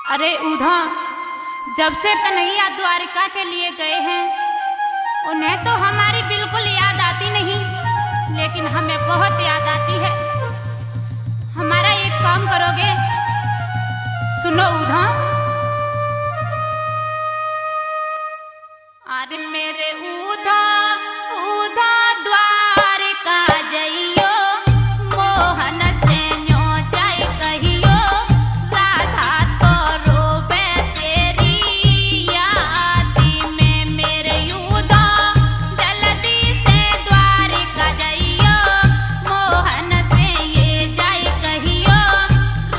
अरे उधा, जब से कन्हैया द्वारिका के लिए गए हैं उन्हें तो हमारी बिल्कुल याद आती नहीं, लेकिन हमें बहुत याद आती है। हमारा एक काम करोगे? सुनो उधा। अरे मेरे उधा उधा द्वारिका जइयो, मोहन से न्यो जाय कहियो, राधा तो रोबे तेरी यादी में। मेरे उधा जल्दी से द्वारिका जइयो, मोहन से ये जाय कहियो,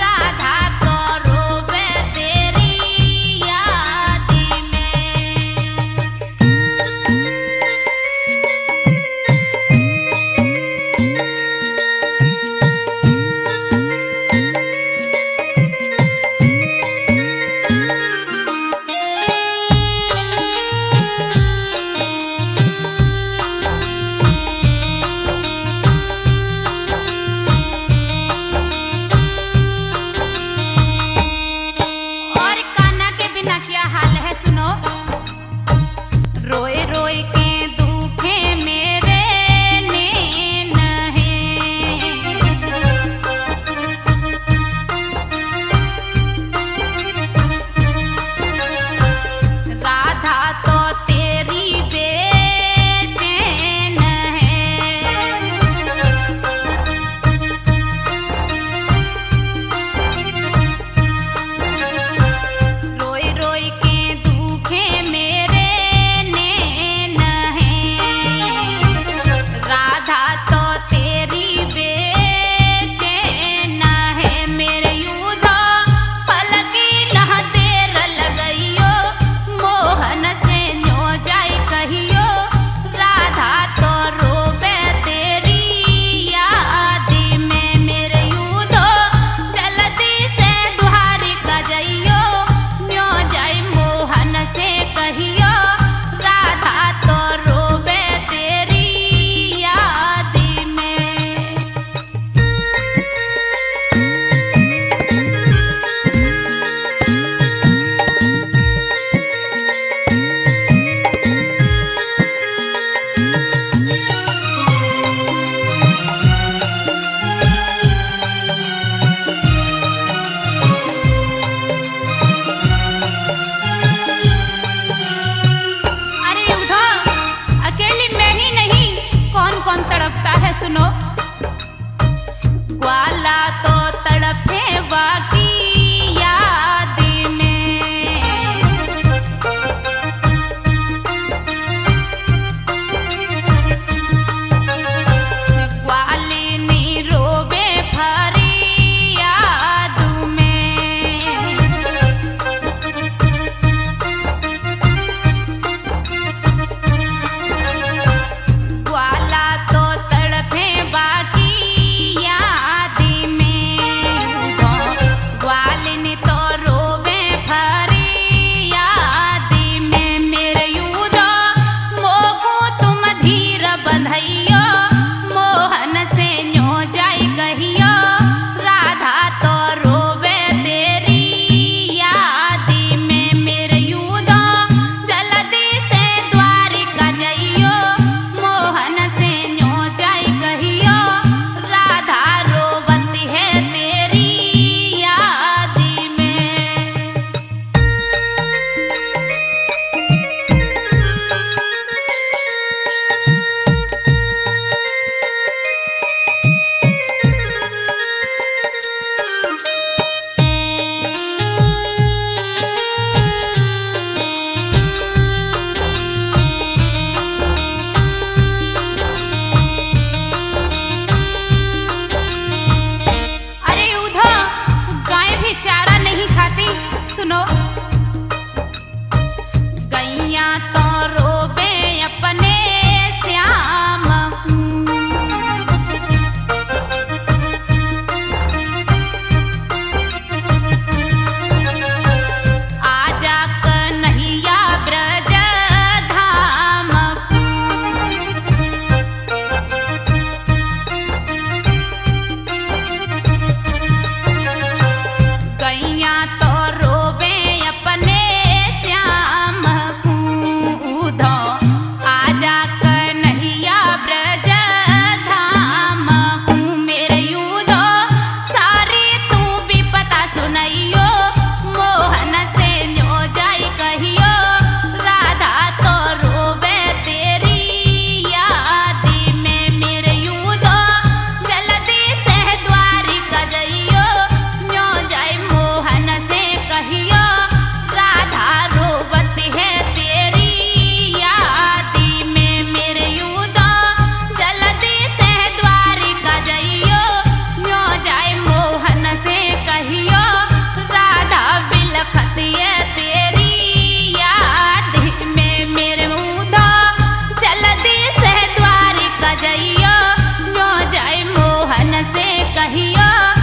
राधा तो रोबे तेरी कहियो